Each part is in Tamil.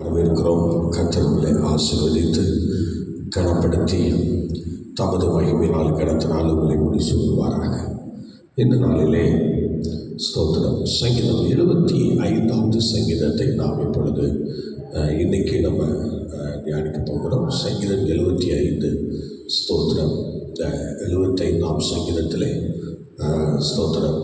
வரவேற்கிறோம். கர்த்தர்களை ஆசீர்வதித்து கனப்படுத்தி தமது மகிமையினால் கடத்தினால் உங்களை முடி சொல்லுவாராக. இந்த நாளிலே ஸ்தோத்திரம். சங்கீதம் 75வது சங்கீதத்தை நாம் இப்பொழுது இன்னைக்கு நம்ம தியானிக்க போகிறோம். சங்கீதம் 75 ஸ்தோத்திரம். இந்த 75ஆம் சங்கீதத்திலே ஸ்தோத்திரம்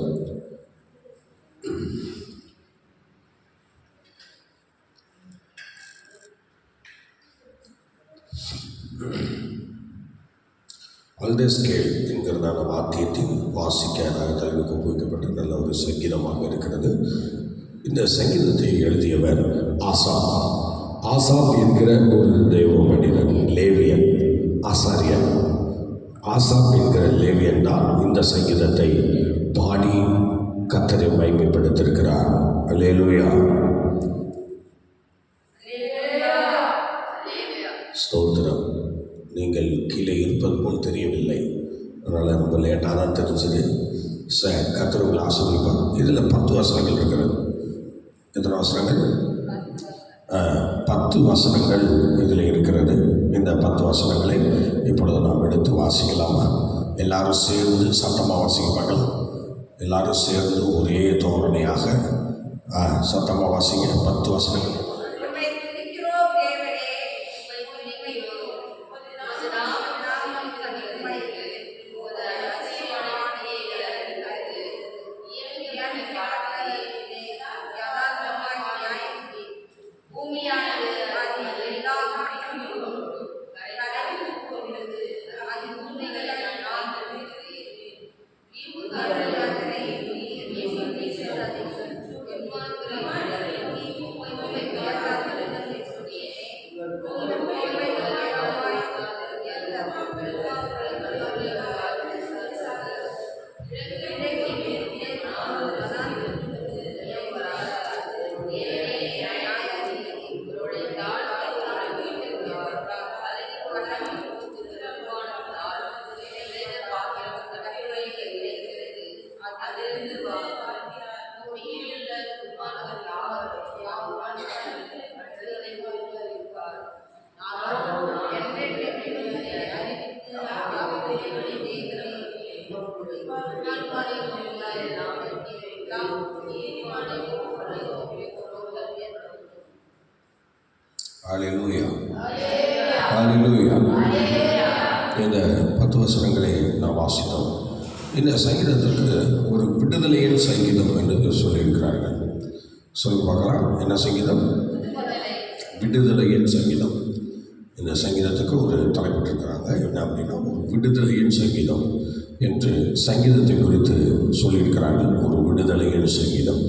அல்தெஸ்கேல் என்கிறதான வாத்தியத்தில் வாசிக்க தலைவருக்கு ஒப்புவிக்கப்பட்ட நல்ல ஒரு சங்கீதமாக இருக்கிறது. இந்த சங்கீதத்தை எழுதியவர் ஆசாப். ஆசாப் என்கிற ஒரு தெய்வ மனிதன், லேவியன், ஆசாரியன். ஆசாப் என்கிற லேவியன் தான் இந்த சங்கீதத்தை பாடி கர்த்தரை மகிமைப்படுத்தியிருக்கிறார். அல்லேலூயா, ஸ்தோத்திரம். நீங்கள் கீழே இருப்பது போல் தெரியவில்லை, அதனால் ரொம்ப லேட்டாக தான் தெரிஞ்சது. கர்த்தர் உங்களை ஆசீர்வதிப்பார். இதில் 10 வசனங்கள் இருக்கிறது. எத்தனை வசனங்கள்? 10 வசனங்கள் இதில் இருக்கிறது. இந்த 10 வசனங்களை இப்பொழுது நாம் எடுத்து வாசிக்கலாமா? எல்லாரும் சேர்ந்து சத்தமாக வாசிக்க. எல்லாரும் சேர்ந்து ஒரே தோரணையாக சத்தமாக வாசிங்க. 10 வசனங்கள். ஹல்லேலூயா, ஹல்லேலூயா. இந்த 10 வசனங்களை நாம் வாசித்தோம். இந்த சங்கீதத்திற்கு ஒரு விடுதலையின் சங்கீதம் என்று சொல்லியிருக்கிறார்கள். சொல்லி பார்க்கலாம். என்ன சங்கீதம்? விடுதலையின் சங்கீதம். இந்த சங்கீதத்துக்கு ஒரு தலைப்பட்டிருக்கிறாங்க. என்ன அப்படின்னா, ஒரு விடுதலையின் சங்கீதம் என்று சங்கீதத்தை குறித்து சொல்லியிருக்கிறார்கள். ஒரு விடுதலையின் சங்கீதம்.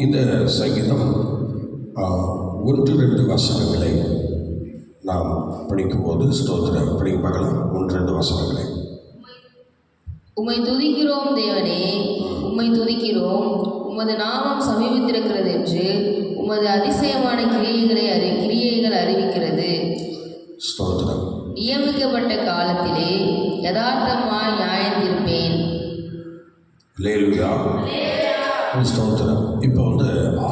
இந்த சங்கீதம் 1-2 வசனங்களை நாம் படிக்கும்போது ஸ்தோத்திரம் படிக்க பார்க்கலாம். 1-2 வசனங்களை. உம்மை துதிக்கிறோம் தேவனே, உம்மை துதிக்கிறோம். உமது நாமம் சமீபித்திருக்கிறது என்று உமது அதிசயமான கிரியைகள் அறிவிக்கிறது. ஸ்தோத்திரம். நியமிக்கப்பட்ட காலத்திலே யதார்த்தமாய் நியாயந்திருப்பேன். அல்லேலூயா, ஸ்தோத்திரம். இப்போ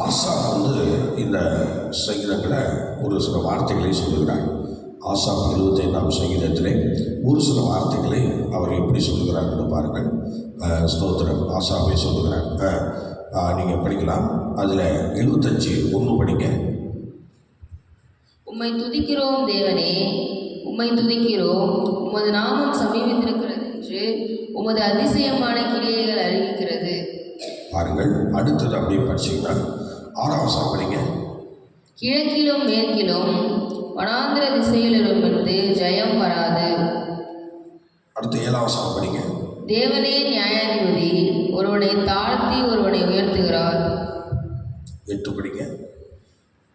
ஆசாப் இந்த சங்கீதங்களை ஒரு சில வார்த்தைகளை சொல்லுகிறார். ஆசாப் 25ஆம் சங்கீதத்திலே ஒரு சில வார்த்தைகளை அவர் எப்படி சொல்லுகிறார் என்று பாருங்கள். ஸ்தோத்திரம். ஆசாப்பை சொல்லுகிறார். நீங்கள் படிக்கலாம். அதில் 75:1 படிங்க. உம்மை துதிக்கிறோம் தேவனே, உம்மை துதிக்கிறோம். உமது நாமம் சமீபித்திருக்கிறது என்று உமது அதிசயமான கிரியைகள் அறிவிக்கிறது. பாருங்கள். அடுத்தது அப்படியே படிச்சிங்கன்னா 6ஆம் வசனம் படிங்க. கிழக்கிலும் மேற்கிலும் வனாந்திர திசையிலிருந்து ஜெயம் வராது. அடுத்து 7ஆம் வசனம் படிங்க. தேவனே நியாயாதிபதி, ஒருவனை தாழ்த்தி ஒருவனை உயர்த்துகிறார். 8 படிங்க.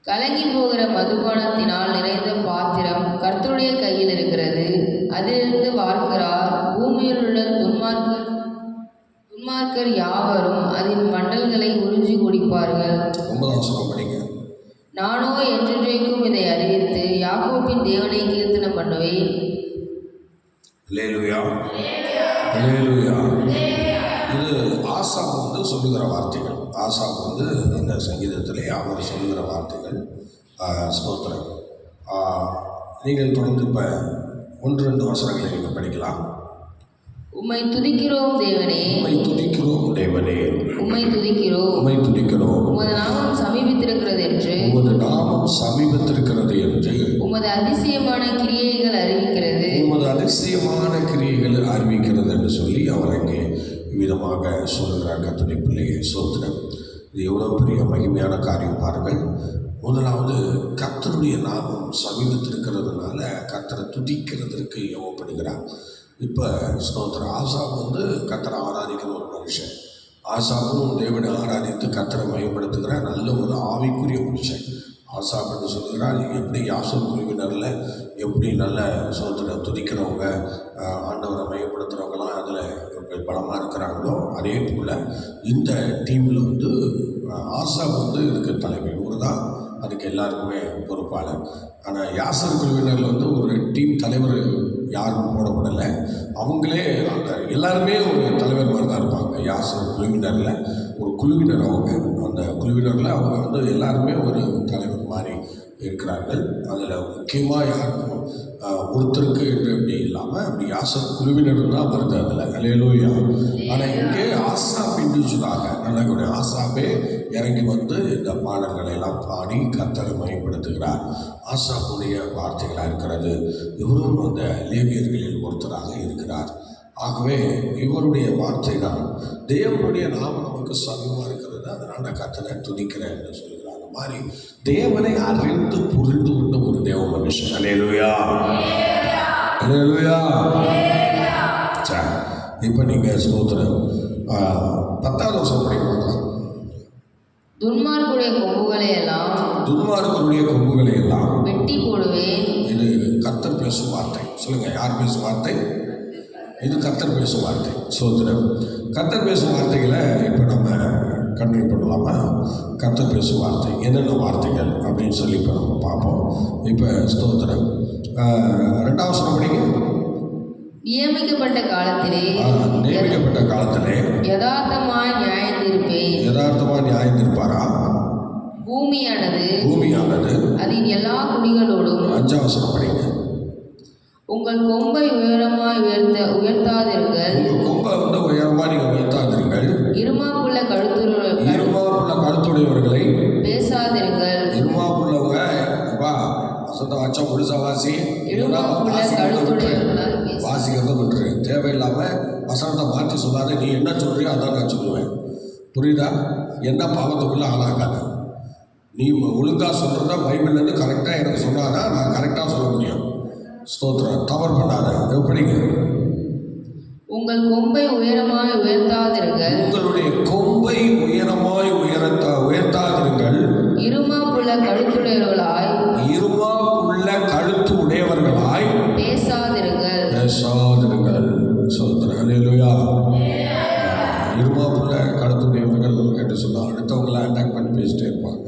கலங்கி போகிற மதுபானத்தினால் நிறைந்த பாத்திரம் கர்த்தருடைய கையில் இருக்கிறது. அதிலிருந்து வார்க்கிறார். பூமியில் உள்ள துன்மார்க்கர் யாவரும் அதன் மண்டல்களை உறிஞ்சி குடிப்பார்கள். 9ஆம் வசனம் படிங்க. நானோ என்றென்றைக்கும் இதை அறிவித்து யாக்கோபின் தேவனை கீர்த்தனம் பண்ணுவேன். அல்லேலூயா, அல்லேலூயா. இது ஆசாப் சொல்லுகிற வார்த்தைகள். ஆசாப் வந்து அந்த சங்கீதத்திலே அவர் சொல்கிற வார்த்தைகள். ஸ்தோத்திரம். நீங்கள் தொடர்ந்து இப்போ 1-2 வசனங்களை நீங்கள் படிக்கலாம். உம்மை துதிக்கிறோம் தேவனே, உம்மை துதிக்கிறோம் தேவனே, உம்மை துதிக்கிறோம், உம்மை துதிக்கிறோம். உமது நாமம் சமீபித்திருக்கிறது என்று, உமது நாமம் சமீபத்திருக்கிறது என்று, உமது அதிசயமான கிரியைகள் அறிவிக்கிறது, உமது அதிசயமான கிரியைகள் அறிவிக்கிறது என்று சொல்லி அவர் அங்கே விதமாக சொல்லுகிறார். கர்த்தருடைய பிள்ளையை ஸ்தோத்திரம். இது எவ்வளோ பெரிய மகிமையான காரியம் பாருங்கள். முதலாவது, கர்த்தருடைய நாமம் சமீபத்திருக்கிறதுனால கர்த்தரை துதிக்கிறதற்கு ஏவப்படுகிறார். இப்போ ஸ்தோத்திரம். ஆசாப் வந்து கர்த்தரை ஆராதிக்கிற ஒரு மனுஷன். ஆசாப்பும் தேவனை ஆராதித்து கர்த்தரை மையப்படுத்துகிற நல்ல ஒரு ஆவிக்குரிய மனுஷன். ஆசாப் என்று சொல்கிறார். எப்படி யாசர் குழுவினரில் எப்படி நல்ல ஸ்தோத்திரம் துதிக்கிறவங்க, ஆண்டவரை மையப்படுத்துகிறவங்களாம் அதில் பலமாக இருக்கிறாங்களோ, அதே போல் இந்த டீமில் வந்து ஆசாப் வந்து இதுக்கு தலைமை. இவர் தான் அதுக்கு எல்லாருக்குமே பொறுப்பாளர். ஆனால் யாசர் குழுவினரில் வந்து ஒரு டீம் தலைவர் யாரும் போடப்படலை. அவங்களே அந்த எல்லாருமே ஒரு தலைவர் மாதிரி தான் இருப்பாங்க. யாசர் குழுவினரில் ஒரு குழுவினர் அவங்க. அந்த குழுவினரில் அவங்க வந்து எல்லாருமே ஒரு தலைவர் மாதிரி இருக்கிறார்கள். அதில் முக்கியமாக யாருக்கும் ஒருத்தருக்கு என்று அப்படி இல்லாமல் அப்படி யாசர் குழுவினரும் தான் வருது அதில். அல்லேலூயா. ஆனால் இங்கே ஆசாப் இண்டிவிஜுவலாக நல்ல ஆசாப்பே இறங்கி வந்து இந்த பாடல்களை எல்லாம் பாடி கர்த்தரை மையப்படுத்துகிறார். ஆசாப்புடைய வார்த்தைகளாக இருக்கிறது. இவரும் அந்த லேவியர்களில் ஒருத்தராக இருக்கிறார். ஆகவே இவருடைய வார்த்தை தான் தேவனுடைய நாமம் நமக்கு சமீபமாக இருக்கிறது, அதனால் நான் கர்த்தரை துதிக்கிறேன் என்று சொல்கிறார். அந்த மாதிரி தேவனை அறிந்து புரிந்து கொண்ட ஒரு தேவ மனுஷன். அல்லேலூயா, அல்லேலூயா. சரி, இப்போ நீங்கள் ஸ்தோத்திரம் 10வது வசனம் படிக்கலாம். துன்மார்க்குடைய கொம்புகளை எல்லாம், துன்மார்க்கருடைய கொம்புகளை எல்லாம் வெட்டி போடுவேன். இது கர்த்தர் பேசும் வார்த்தை. சொல்லுங்க, யார் பேசும் வார்த்தை? இது கர்த்தர் பேசும் வார்த்தை. ஸ்தோத்திரம். கர்த்தர் பேசும் வார்த்தைகளை இப்போ நம்ம கன்டினியூ பண்ணலாமா? கர்த்தர் பேசும் வார்த்தை என்னென்ன வார்த்தைகள் அப்படின்னு சொல்லி இப்போ நம்ம பார்ப்போம். இப்போ ஸ்தோத்திரம் 2வது வசனம் படிங்க. நியமிக்கப்பட்ட காலத்திலே, நியமிக்கப்பட்ட காலத்திலே யதார்த்தமாய் நியாயந்திருப்பேன். யதார்த்தமாக நியாயந்திருப்பாரா? பூமியானது அதன் எல்லா குடிகளோடும். 5வது வசனம் படிங்க. உங்கள் கொம்பை உயரமாய் உயர்த்தாதிருங்கள். உங்கள் கொம்பை வந்து உயரமாக நீங்கள் உயர்த்தாதிருங்கள். இருமாப்புள்ள கழுத்துடையவர்களை பேசாதிருங்கள். இருமாப்புள்ளவங்க வசந்த வாச்சா முழுசா வாசி. இருமாப்புள்ள கழுத்துடையவர்களால் வாசிக்கிறத விட்டுரு. தேவையில்லாமல் வசனத்தை மாற்றி சொல்லாத. நீ என்ன சொல்றியோ அதான் நான் சொல்லுவேன். புரியுதா? என்ன பாவத்துக்குள்ளே ஆளாகாத. நீ ஒழுங்காக சொல்கிறத பைபிள்லேருந்து கரெக்டாக எனக்கு சொன்னாதான் நான் கரெக்டாக சொல்ல முடியும். ஸ்தோத்திரம். தவறு பண்ணாத. எப்படிங்க? உங்கள் கொம்பை உயரமாய் உயர்த்தாதிருங்கள். உங்களுடைய கொம்பை உயரமாய் உயர்த்தாதிருங்கள். இருமாப்புள்ள கழுத்துடையவர்களாய் பேசாதிருங்கள். ஸ்தோத்திரம். அல்லேலூயா. இருமாப்புள்ள கழுத்துடையவர்கள் என்று சொன்னால் அடுத்தவங்களை அட்டாக் பண்ணி பேசிட்டே இருப்பாங்க.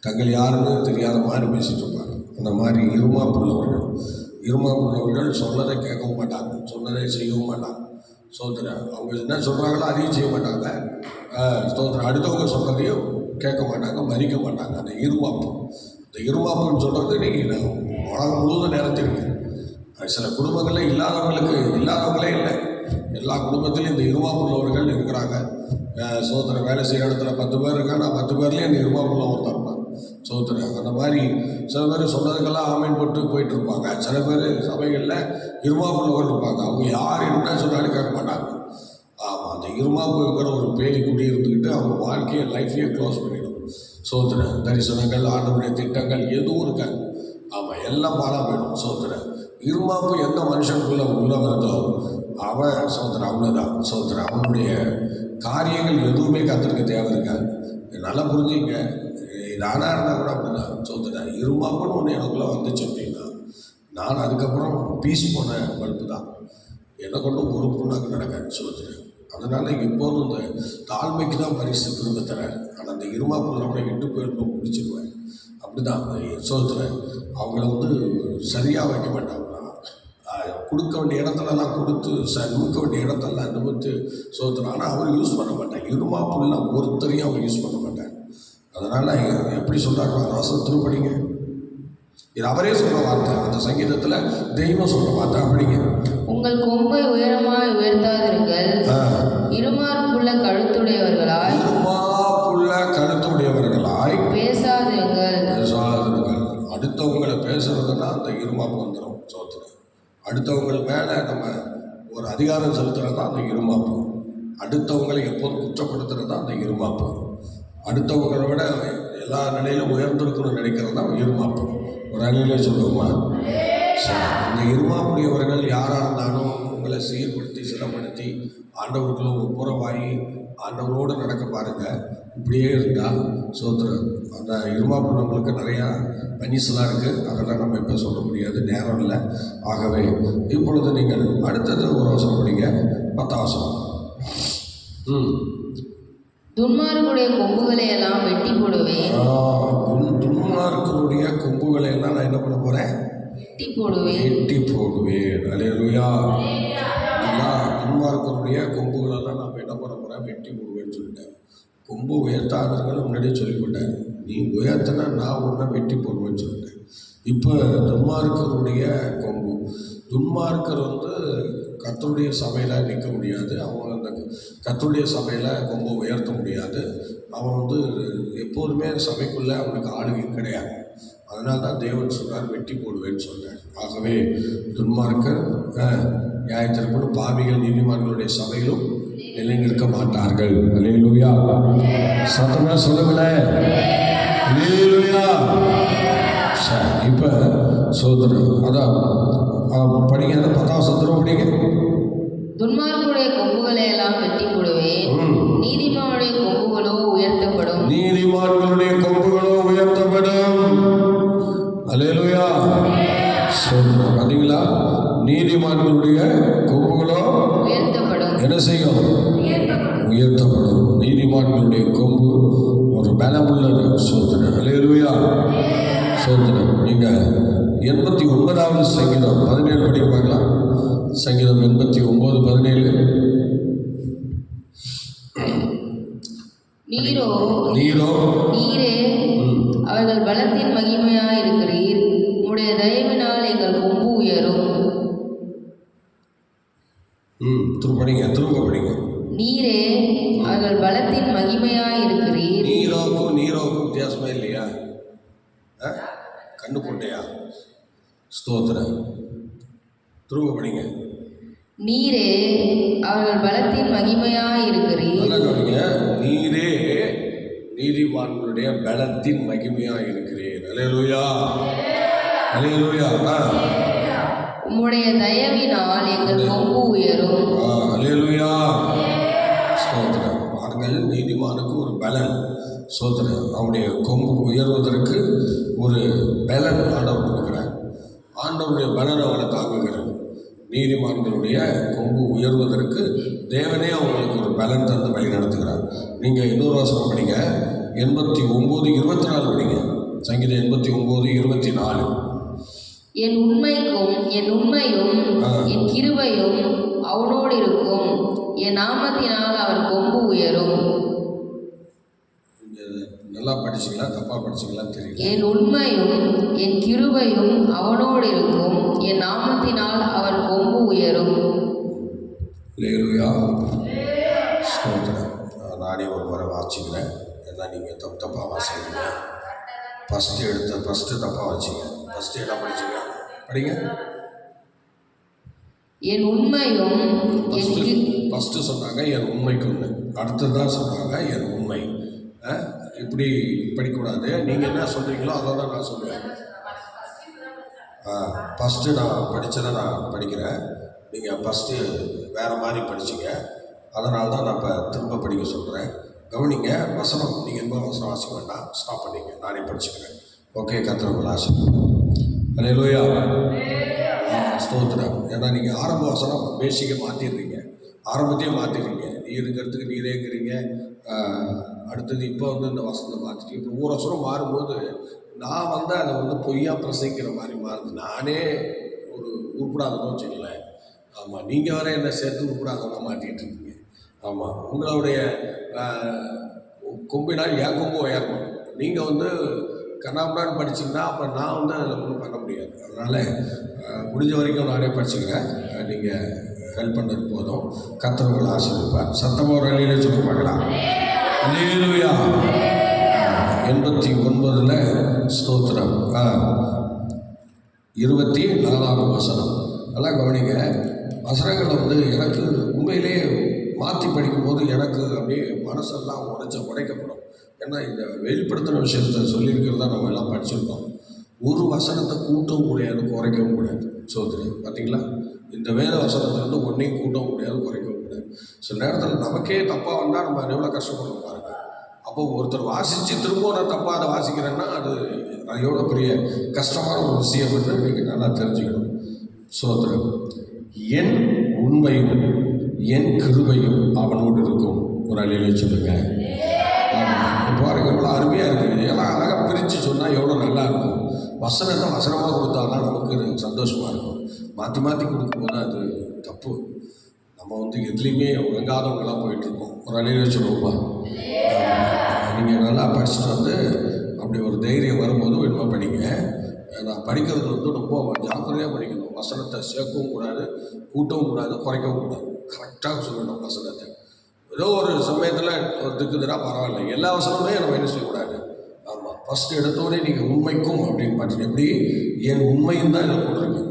தங்கள் யாருன்னு தெரியாத மாதிரி பேசிட்டு இருப்பாங்க. அந்த மாதிரி இருமாப்புள்ளவர்கள் சொன்னதை கேட்கவும் மாட்டாங்க, சொன்னதை செய்யவும் மாட்டாங்க. ஸ்தோத்திரம். அவங்க என்ன சொல்கிறாங்களோ அதையும் செய்ய மாட்டாங்க. ஸ்தோத்திரம். அடுத்தவங்க சொல்கிறதையும் கேட்க மாட்டாங்க, மதிக்க மாட்டாங்க. அந்த இருமாப்புன்னு சொல்கிறது நீங்கள் உலகம் முழுவதும் நேரத்திற்கு சில குடும்பங்களில் இல்லாதவங்களே இல்லை. எல்லா குடும்பத்திலையும் இந்த இருமாப்புள்ளவர்கள் இருக்கிறாங்க. ஸ்தோத்திரம். வேலை செய்கிற இடத்துல 10 பேர் இருக்காங்க. 10 பேர்லேயும் இந்த இருமாப்புள்ள ஒருத்தர் இருப்பாங்க. ஸ்தோத்திரம். அந்த மாதிரி சில பேர் சொன்னதுக்கெல்லாம் ஆமீன் போட்டு போயிட்டு இருப்பாங்க. சில பேர் சபைகளில் இருமாப்புள்ளவர்கள் இருப்பாங்க. அவங்க யார் என்ன சொன்னாலும் கேட்க மாட்டாங்க. ஆமாம், அந்த இருமாப்புங்கிற ஒரு பேய் குடி இருந்துக்கிட்டு அவங்க வாழ்க்கையை லைஃப்பையே க்ளோஸ் பண்ணிடும். ஸ்தோத்திரம். தரிசனங்கள், ஆண்டவருடைய திட்டங்கள் எதுவும் இருக்காது. ஆமாம், எல்லாம் பாழாக போயிடும். ஸ்தோத்திரம். இருமாப்பு எந்த மனுஷனுக்குள்ளே வருதோ அவன் ஸ்தோத்திரம் அவ்வளோதான். ஸ்தோத்திரம். அவனுடைய காரியங்கள் எதுவுமே கத்திருக்க தேவை இருக்காது. நல்லா புரிஞ்சுங்க. நானாக இருந்தால் கூட அப்படிதான். ஸ்தோத்திரம். இருமாப்புன்னு ஒன்று எனக்குள்ளே வந்துச்சு அப்படின்னா நான் அதுக்கப்புறம் பீஸ் போன பல்பு தான். என்னை கொண்டு ஒரு பொண்ணாக்கு நடக்காது. ஸ்தோத்திரம். அதனால் எப்போதும் இந்த தாழ்மைக்கு தான் பரிசு திரும்ப தரேன். ஆனால் அந்த இருமாப்புள்ளவனை விட்டு போயிட்டு பிடிச்சிடுவேன். அப்படி தான். ஸ்தோத்திரம். அவங்கள வந்து சரியாக வைக்க மாட்டாங்க. கொடுக்க வேண்டிய இடத்துலலாம் கொடுத்து நிமிக்க வேண்டிய இடத்தெல்லாம் நிமித்து சோத்துறோம். ஆனால் அவர் யூஸ் பண்ண மாட்டார். இருமாப்புலாம் ஒருத்தரையும் அவர் யூஸ் பண்ண மாட்டார். அதனால் எப்படி சொல்கிறாங்க அந்த வசனம் திருப்படிங்க. இது அவரே சொல்ற வார்த்தை. அந்த சங்கீதத்தில் தெய்வம் சொல்ற வார்த்தை. அப்படிங்க, உங்கள் கொம்பை உயரமாய் உயர்த்தாதிருங்கள், இருமாப்புள்ள கழுத்துடையவர்களாய் பேசாதிருங்கள். அடுத்தவங்களை பேசுறதுன்னா அந்த இருமாப்பு வந்துடும். சோத்துறேன். அடுத்தவங்கள் மேலே நம்ம ஒரு அதிகாரம் செலுத்துறது தான் அந்த இருமாப்பு. அடுத்தவங்களை எப்போதும் குற்றப்படுத்துறது தான் அந்த இருமாப்பு. அடுத்தவங்களை விட எல்லா நிலையிலும் உயர்ந்திருக்கணும்னு நினைக்கிறது தான் இருமாப்பு. ஒரு அணியிலே சொல்லுவோமா? சரி, இந்த இருமாப்புடையவர்கள் யாராக இருந்தாலும் உங்களை சீர்படுத்தி சிலப்படுத்தி ஆண்டவர்களும் ஒப்புரவாகி ஆண்டவரோடு நடக்க பாருங்கள். இப்படியே இருந்தால் சோத்திரம். அந்த இருமாப்பு நம்மளுக்கு நிறையா பனிஸ்லாம் இருக்குது. அதெல்லாம் நம்ம இப்போ சொல்ல முடியாது, நேரம் இல்லை. ஆகவே இப்பொழுது நீங்கள் அடுத்தது ஒரு வசனம் படிங்க, 10ஆம் வசனம். துன்மார்க்குடைய கொம்புகளை எல்லாம் வெட்டி போடுவேன். துன்மார்க்கனுடைய கொம்புகளை எல்லாம் நான் என்ன பண்ண போகிறேன்? வெட்டி போடுவேன். வெட்டி போடுவேன். அல்லேலூயா. துன்மார்க்கனுடைய கொம்புகளெல்லாம் நான் என்ன பண்ண போகிறேன்? வெட்டி போடுவேன்னு சொல்லிட்டேன். கொம்பு உயர்த்தாதவர்கள் முன்னாடியே சொல்லிவிட்டேன். நீ உயர்த்தினா நான் ஒன்றை வெட்டி போடுவேன்னு சொல்லிட்டேன். இப்போ துன்மார்க்கருடைய கொம்பு, துன்மார்க்கர் கர்த்தருடைய சபையில் நிற்க முடியாது. அவங்க அந்த கர்த்தருடைய சபையில் கொம்பு உயர்த்த முடியாது. அவன் எப்போதுமே சபைக்குள்ளே அவனுக்கு ஆளுகை கிடையாது. அதனால தான் தேவன் சொன்னார் வெட்டி போடுவேன்னு சொன்னார். ஆகவே துன்மார்க்கர் நியாயத்திற்குள் பாவிகள் நீதிமான்களுடைய சபையிலும் நிலை நிற்க மாட்டார்கள். அல்லேலூயா. சத்தமா சொல்லுங்களேன். அல்லேலூயா. சரி, இப்போ சோதரன் அதான் படிங்க. அந்த 10ஆம் சத்திரம் படிங்க. துன்மார்க்குடைய கொம்புகளை எல்லாம் வெட்டி போடுவேன், நீதிமானுடைய கொம்புகளோ உயர்த்தப்படும். நீதிமான்களுடைய கொம்புகளோ உயர்த்தப்படும். அல்லேலூயா. சோதரன் பார்த்தீங்களா? நீதிமான்களுடைய கொம்புகளோ உயர்த்தப்படும். என்ன செய்யும்? உயர்த்தப்படும். நீதிமான்களுடைய கொம்பு ஒரு பலமுள்ளது. சோதரன். அல்லேலூயா. சோதரன். நீங்கள் 89வது சங்கீதம் 17 படிக்க பார்க்கலாம். சங்கீதம் 89:17. நீரே அவர்கள் பலத்தின் மகிமையாய் இருக்கிறீர், உம்முடைய தயவினால் எங்கள் கொம்பு உயரும். திரும்ப படிங்க. நீரே அவர்கள் பலத்தின் மகிமையாய் இருக்கிறீர். நீரோக்கும் வித்தியாசமே இல்லையா? கண்ணு போட்டையா? ஸ்தோத்திரம். திரும்ப படிங்க. நீரே அவர்கள் பலத்தின் மகிமையாய் இருக்கிறீர். நீரே நீதிமான்களுடைய பலத்தின் மகிமையாய் இருக்கிறீர். அல்லேலூயா. அல்லேலூயா. உம்முடைய தயவினால் எங்கள் கொம்பு உயரும். அல்லேலூயா. ஸ்தோத்திரம். பாருங்கள், நீதிமானுக்கு ஒரு பலன். சோதரன். அவனுடைய கொம்பு உயர்வதற்கு ஒரு பலன் ஆண்டவர் கொடுக்கிறார். ஆண்டவருடைய பலன் அவனை தாங்குகிறது. நீதிமான்களுடைய கொம்பு உயர்வதற்கு தேவனே அவங்களுக்கு ஒரு பலன் தந்து வழி நடத்துகிறார். நீங்கள் இன்னொரு வசனம் படிங்க. 89:24 படிங்க. சங்கீதம் 89:24. என் உண்மையும் என் கிருபையும் அவனோடு இருக்கும், என் நாமத்தினால் அவன் கொம்பு உயரும். நல்லா படிச்சிங்களா தப்பா படிச்சிங்களா தெரியல. என் உண்மையும் என் கிருபையும் அவனோடு இருக்கும், என் நாமத்தினால் அவன் கொம்பு உயரும். அல்லேலூயா. ஸ்தோத்திரம். நானே ஒரு முறை வாசிக்கிறேன். எல்லாம் நீங்கள் தப்பாக வாசிக்கிறீங்க. ஃபஸ்ட்டு தப்பாக வச்சிங்க. ஃபஸ்ட்டு என்ன படிச்சிங்க? படிங்க. என் உண்மையும் ஃபஸ்ட்டு சொன்னாங்க என் உண்மைக்குன்னு, அடுத்ததான் சொன்னாங்க என் உண்மை. இப்படி படிக்கூடாது. நீங்கள் என்ன சொல்கிறீங்களோ அதை தான் நான் சொல்லுவேன். ஃபஸ்ட்டு நான் படித்ததை நான் படிக்கிறேன். நீங்கள் ஃபஸ்ட்டு வேறு மாதிரி படிச்சிங்க. அதனால தான் நான் இப்போ திரும்ப படிக்க சொல்கிறேன். கவனிங்க. வசனம் நீங்கள் எந்த வசனம் வாசிக்க வேண்டாம், ஸ்டாப் பண்ணிங்க. நானே படிச்சுக்கிறேன். ஓகே. கர்த்தர் ஆசீர்வதிப்பார். அல்லேலூயா. ஸ்தோத்திரம். ஏன்னா நீங்கள் ஆரம்ப வசனம் பேசிக்கை மாற்றிடுறீங்க, ஆரம்பத்தையே மாற்றிடுறீங்க. நீருங்கிறதுக்கு நீரேங்கிறீங்க. அடுத்தது இப்போ இந்த வசனத்தை மாற்றிட்டு இப்போ ஒவ்வொரு வசனம் மாறும்போது நான் அதை பொய்யா பிரசங்கிக்கிற மாதிரி மாறுது. நானே ஒரு உருப்படாதன்னு வச்சுக்கலேன். ஆமாம், நீங்கள் வர என்ன சேர்த்து உருப்படாதவங்க மாட்டிகிட்டு இருக்கீங்க. ஆமாம், உங்களுடைய கொம்பினால் என் கொம்பு உயரணும். நீங்கள் வந்து கண்ணாமடான்னு படிச்சிங்கன்னா அப்போ நான் வந்து அதில் ஒன்றும் பண்ண முடியாது. அதனால் முடிஞ்ச வரைக்கும் நானே படிச்சுக்கிறேன். நீங்கள் ஹெல்ப் பண்ணது போதும். கர்த்தர் உங்களை ஆசீர்வதிப்பார். சத்தமாக ஒரு அலையிலே சொல்ல பார்க்கலாம். அல்லேலூயா. 89 ஸ்தோத்திரம் 24 வசனம். நல்லா கவனிங்க. வசனங்களை வந்து எனக்கு உண்மையிலே மாற்றி படிக்கும்போது எனக்கு அப்படியே மனசெல்லாம் உடைக்கப்படும். ஏன்னா இந்த வெளிப்படுத்தின விஷயத்தை சொல்லியிருக்கிறதா நம்ம எல்லாம் படிச்சிருக்கோம். ஒரு வசனத்தை கூட்டவும் முடியாது, குறைக்கவும் கூடாது. சோதரி பார்த்தீங்களா, இந்த வேத வசனத்துலேருந்து ஒன்றையும் கூட்டவும் முடியாது, குறைக்கவும் கூடாது. சில நேரத்தில் நமக்கே தப்பாக வந்தால் நம்ம எவ்வளோ கஷ்டப்படுறோம் பாருங்க. அப்போ ஒருத்தர் வாசித்து திரும்ப நான் தப்பாக அதை வாசிக்கிறேன்னா அது எவ்வளோ பெரிய கஷ்டமான ஒரு விஷயம் என்று நீங்கள் நல்லா தெரிஞ்சுக்கணும். சோதரம், என் உண்மையும் என் கிருபையும் அவனோடு இருக்கும். ஒரு அலையிலே சொல்லுங்க. ஆமாம், பாருங்க எவ்வளோ அருமையாக இருக்குது. எல்லாம் அழகாக பிரித்து சொன்னால் எவ்வளோ நல்லா இருக்கும். வசனத்தை வசனமாக கொடுத்தாதான் நமக்கு சந்தோஷமாக இருக்கும். மாற்றி மாற்றி கொடுக்கும்போது அது தப்பு. நம்ம வந்து எதுலேயுமே உறங்காதவங்களாம் போயிட்டுருக்கோம். ஒரு அலையிலே சொல்லுவோம்மா. நீங்கள் நல்லா படிச்சுட்டு வந்து அப்படி ஒரு தைரியம் வரும்போது வேணுமா படிங்க. நான் படிக்கிறது வந்து ரொம்ப ஜாக்கிரதையாக படிக்கணும். வசனத்தை சேர்க்கவும் கூடாது, கூட்டவும் கூடாது, குறைக்கவும் கூடாது. கரெக்டாக சொல்லணும் வசனத்தை. ஏதோ ஒரு சமயத்தில் திக்குதுன்னா பரவாயில்ல, எல்லா வசனமே நம்ம என்ன செய்யக்கூடாது. ஆமாம், ஃபஸ்ட்டு எடுத்தோடனே நீங்கள் உண்மைக்கும் அப்படின்னு பார்த்தீங்க. எப்படி என் உண்மையும் தான் இதில் போட்டிருக்கு.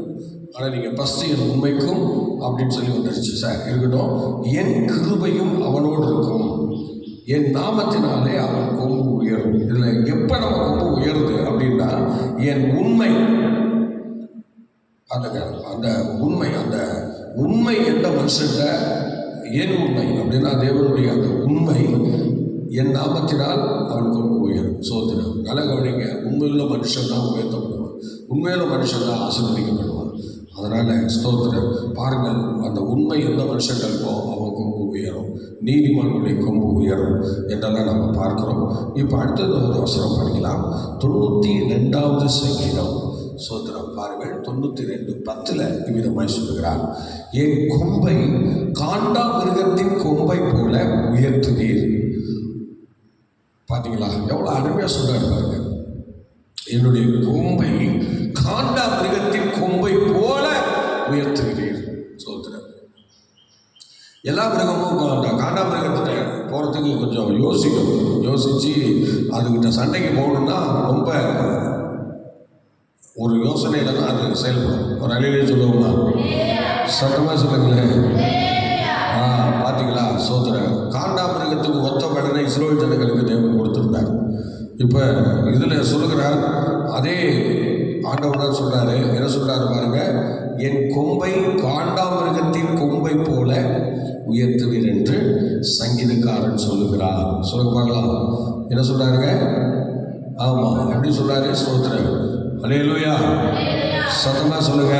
ஆனால் நீங்கள் ஃபஸ்ட்டு என் உண்மைக்கும் அப்படின்னு சொல்லி வந்துடுச்சு. சார் இருக்கட்டும். என் கிருபையும் அவனோடு இருக்கும், என் நாமத்தினாலே அவன் கொம்பு உயரும். இதில் எப்போ நம்ம கொம்பு உயருது அப்படின்னா என் உண்மை, அந்த உண்மை எந்த மனுஷன்ட என் உண்மை அப்படின்னா தேவனுடைய அந்த உண்மை என் நாமத்தினால் அவன் கொம்பு உயரும். சோதனம் நல்ல கவனிங்க. உண்மையுள்ள மனுஷன் தான் உயர்த்தப்படுவான், உண்மையுள்ள மனுஷன் தான் ஆசீர்வதிக்கப்படுவான். அதனால் ஸ்தோத்திரம் பாருங்கள், அந்த உண்மை எந்த மனுஷன் இருக்கோ அவன் கொம்பு உயரும், நீதிமான்களுடைய கொம்பு உயரும் என்றெல்லாம் நம்ம பார்க்குறோம். இப்போ அடுத்தது ஒரு அவசரம் படிக்கலாம். 92வது சங்கீதம். சோதரம் பாருங்கள், 92:10 இவ்விதமாய் சொல்லுகிறார், என் கொம்பை காண்டா மிருகத்தின் கொம்பை போல உயர்த்துவீர். பார்த்தீங்களா எவ்வளோ அருமையாக சொல்றாரு பாருங்க. என்னுடைய கொம்பை காண்டா மிருகத்தின் கொம்பை போல உயர்த்துகிறீர். சோதரம் எல்லா மிருகமும் காண்டா மிருகத்திட்ட போகிறதுக்கு கொஞ்சம் யோசிக்கணும். யோசித்து அதுக்கிட்ட சண்டைக்கு போகணுன்னா ரொம்ப ஒரு யோசனையில் தான் அது செயல்படும். ஒரு அலையிலே சொல்லுவோம்னா சத்தமாக சொல்லுங்களேன். பார்த்தீங்களா சோதரன் காண்டா மிருகத்துக்கு ஒத்த பலனை இஸ்ரவேல் ஜனங்களுக்கு தேவன் கொடுத்துருந்தார். இப்போ இதில் சொல்லுகிறார், அதே ஆண்டவர் தான் சொல்கிறாரு. என்ன சொல்கிறாரு பாருங்க, என் கொம்பை காண்டா மிருகத்தின் கொம்பை போல உயர்த்துவீர் என்று சங்கீதக்காரன் சொல்லுகிறார். சொல்லுங்க பார்க்கலாம், என்ன சொல்கிறாருங்க? ஆமாம், எப்படி சொல்கிறாரு? ஸ்தோத்திரம், அல்லேலூயா. சத்தமாக சொல்லுங்க,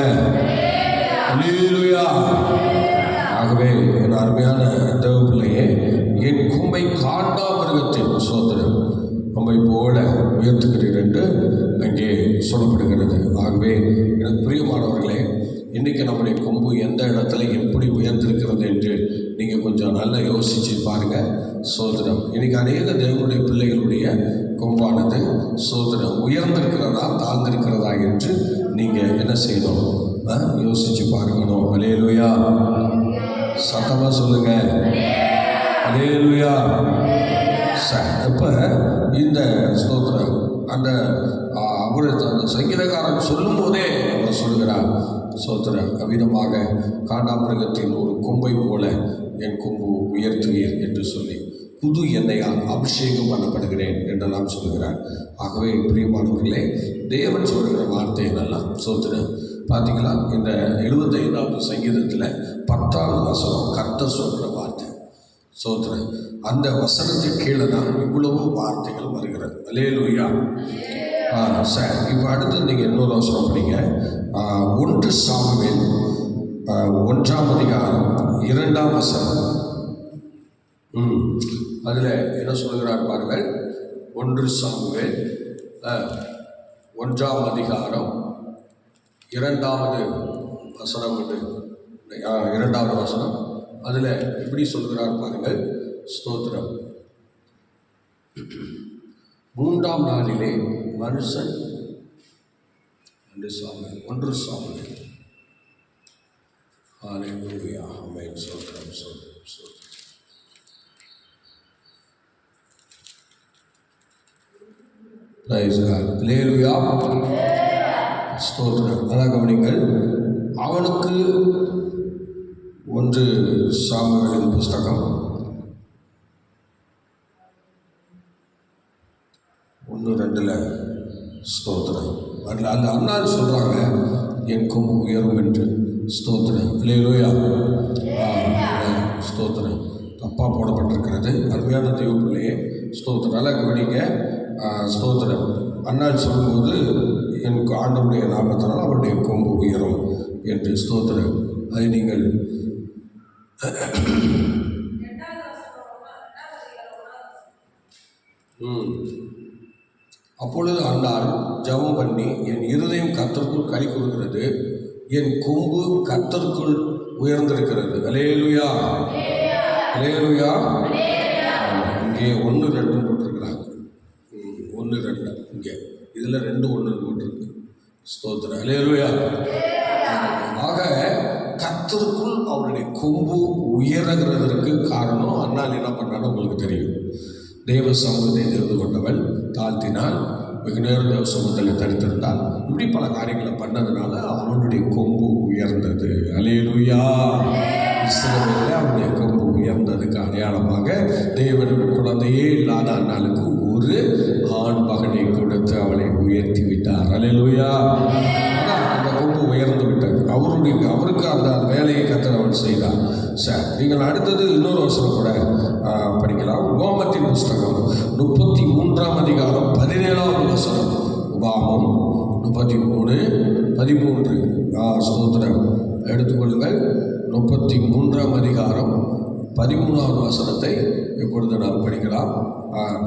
அல்லேலூயா. ஆகவே ஒரு அருமையான தேவ பிள்ளையே, என் கொம்பை காண்டா மிருகத்தின் சோதரம் கொம்பை போல உயர்த்துகிறீர் என்று அங்கே சொல்லப்படுகிறது. ஆகவே எனக்கு பிரியமானவர்களே, இன்றைக்கி நம்முடைய கொம்பு எந்த இடத்துல எப்படி உயர்ந்திருக்கிறது என்று நீங்கள் கொஞ்சம் நல்லா யோசித்து பாருங்கள். சோதரம் இன்றைக்கி அநேக தேவனுடைய பிள்ளைகளுடைய கொம்பானது சோதரம் உயர்ந்திருக்கிறதா தாழ்ந்திருக்கிறதா என்று நீங்கள் என்ன செய்யணும், யோசித்து பார்க்கணும். அல்லேலூயா. சத்தமாக சொல்லுங்க, அல்லேலூயா. இப்போ இந்த ஸ்தோத்திரம் அந்த சங்கீதக்காரன் சொல்லும் போதே அவர் சொல்கிறார், ஸ்தோத்திரம் அவ்விதமாக காண்டாமிருகத்தின் ஒரு கொம்பை போல என் கொம்பு உயர்த்துவீர் என்று சொல்லி புது எண்ணெயால் அபிஷேகம் பண்ணப்படுகிறேன் என்றெல்லாம் சொல்கிறார். ஆகவே பிரியமானவர்களே, தேவன் சொல்கிற வார்த்தை என்னெல்லாம் ஸ்தோத்திரம் பார்த்தீங்களா? இந்த 75வது சங்கீதத்தில் 10வது வசனம் கர்த்தர் சொல்கிற வார்த்தை. சோதரன் அந்த வசனத்துக்கு கீழே தான் இவ்வளவு வார்த்தைகள் வருகிறது. அல்லேலூயா. சார் இப்போ அடுத்து நீங்கள் இன்னொரு வசனம் படிங்க. 1 சாமுவேல் 1ஆம் அதிகாரம் 2ஆம் வசனம். அதில் என்ன சொல்கிறார் பாருங்கள். 1 சாமுவேல் 1ஆம் அதிகாரம் 2வது வசனம் வந்து 2வது வசனம். அதில் எப்படி சொல்கிறார் பாருங்கள். ஸ்தோத்திரம். 3ஆம் நாளிலே மனுஷன் 1 சாமுவேல். ஹல்லேலூயா. ஆமென். ஸ்தோத்திரம். Praise God. ஹல்லேலூயா. ஸ்தோத்திரம். நல்லா கவனிங்கள். அவனுக்கு 1 சாமுவேலின் புஸ்தகம் 1:2 ஸ்தோத்திரம். அதில் அந்த அண்ணால் சொல்கிறாங்க, என் கொம்பு உயரும் என்று. ஸ்தோத்திரம். ஹல்லேலூயா. ஸ்தோத்திரம். தப்பாக போடப்பட்டிருக்கிறது. அருமையான தெய்வ பிள்ளையே ஸ்தோத்திரம். நல்லா கவனிங்க. ஸ்தோத்திரம். அண்ணால் சொல்லும்போது என் ஆண்டவருடைய நாமத்தினால் அவருடைய கொம்பு உயரும் என்று. ஸ்தோத்திரம். அதை நீங்கள் அப்பொழுது அன்னாள் ஜெபம் பண்ணி, என் இருதயம் கர்த்தருக்குள் களி கூறுகிறது, என் கொம்பு கர்த்தருக்குள் உயர்ந்திருக்கிறது. ஹல்லேலூயா. ஹல்லேலூயா. இங்கே 1:2 போட்டிருக்கிறாங்க. 1:2 இங்கே இதில் 2:1 போட்டிருக்கு. ஸ்தோத்திரம். ஹல்லேலூயா. ஆக கர்த்தருக்குள் அவருடைய கொம்பு உயர்கிறதற்கு காரணம் அண்ணால் என்ன பண்ணாலும் உங்களுக்கு தெரியும். தேவ சமூகத்தை தெரிந்து கொண்டவள் தாழ்த்தினால், வெகு நேரம் தேவ சமூகத்தில் தடுத்திருந்தால், இப்படி பல காரியங்களை பண்ணதுனால அவனுடைய கொம்பு உயர்ந்தது. ஹல்லேலூயா. இஸ்ரவேலில் அவனுடைய கொம்பு உயர்ந்ததுக்கு அடையாளமாக தேவன் குழந்தையே இல்லாத அண்ணாளுக்கு ஒரு ஆண் மகனை கொடுத்து அவளை உயர்த்தி விட்டார். ஹல்லேலூயா. ஆனால் அந்த கொம்பு உயர்ந்து விட்டது. அவருக்கு அந்த வேலையை கர்த்தர் அவள் செய்தார். சார், நீங்கள் அடுத்தது இன்னொரு வசனம் கூட படிக்கலாம். உபாகமத்தின் புஸ்தகம் 33ஆம் அதிகாரம் 17வது வசனம். உபாகமம் 33:13. ஸ்தோத்திரம். எடுத்துக்கொள்ளுங்கள். 33ஆம் அதிகாரம் 13வது வசனத்தை இப்பொழுது நாம் படிக்கலாம்.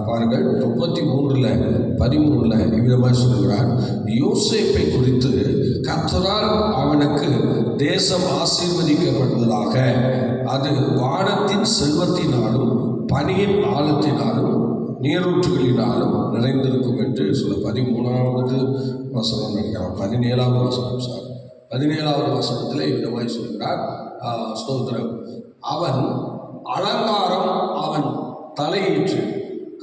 பாருங்கள். 33:13 இவ்விதமாக சொல்கிறார், யோசேப்பை குறித்து கர்த்தரால் அவனுக்கு தேசம் ஆசீர்வதிக்கப்படுவதாக, அது வானத்தின் செல்வத்தினாலும் பனியின் ஆழத்தினாலும் நீரூற்றுகளினாலும் நிறைந்திருக்கும் என்று சொல்ல. 13வது வசனம் நினைக்கலாம். 17வது வசனம். 17வது வசனத்தில் இவ்விதமாய் சொல்கிறார். ஸ்தோத்திரம். அவன் அலங்காரம் அவன் தலையீற்று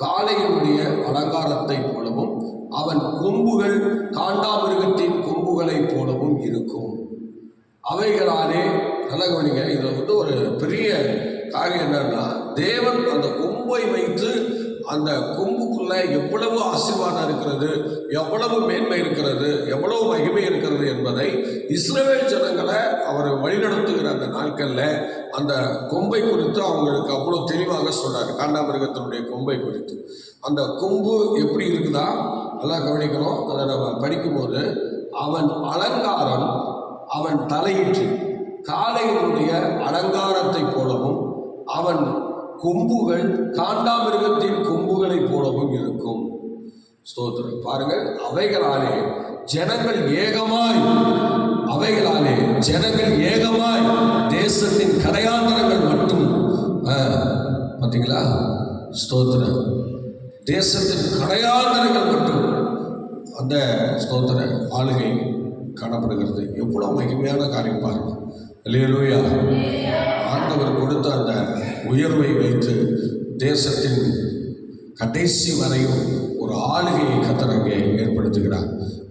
காளையினுடைய அலங்காரத்தை போலவும், அவன் கொம்புகள் காண்டாமிருகத்தின் கொம்புகளைப் போலவும் இருக்கும். அவைகளாலே நல்ல கவனிங்க. இதில் ஒரு பெரிய காரியம் என்னன்னா, தேவன் அந்த கொம்பை வைத்து அந்த கொம்புக்குள்ள எவ்வளவு ஆசீர்வாதம் இருக்கிறது, எவ்வளவு மேன்மை இருக்கிறது, எவ்வளவு மகிமை இருக்கிறது என்பதை இஸ்ரவேல் ஜனங்களை அவர் வழிநடத்துகிற அந்த நாட்களில் அந்த கொம்பை குறித்து அவங்களுக்கு அவ்வளோ தெளிவாக சொன்னார். காண்டாமிருகத்தினுடைய கொம்பை குறித்து. அந்த கொம்பு எப்படி இருக்குதா நல்லா கவனிக்கணும். அதை நம்ம படிக்கும்போது, அவன் அலங்காரம் அவன் தலையிட்டு காளையினுடைய அலங்காரத்தை போலவும், அவன் கொம்புகள் காண்டாமிருகத்தின் கொம்புகளைப் போலவும் இருக்கும். ஸ்தோத்திரம். பாருங்கள். அவைகளாலே ஜனங்கள் ஏகமாய் தேசத்தின் கடையாந்தரங்கள் மட்டும் பார்த்தீங்களா? ஸ்தோத்திரம். தேசத்தின் கடையாந்தரங்கள் மட்டும் அந்த ஸ்தோத்திர ஆளுகை காணப்படுகிறது. எவ்வளோ மகிமையான காரியம் பாருங்கள். அல்லேலூயா. ஆண்டவர் கொடுத்த அந்த உயர்வை வைத்து தேசத்தின் கடைசி வரையும் ஒரு ஆளுகையை கர்த்தர் அங்கே ஏற்படுத்துகிறார்.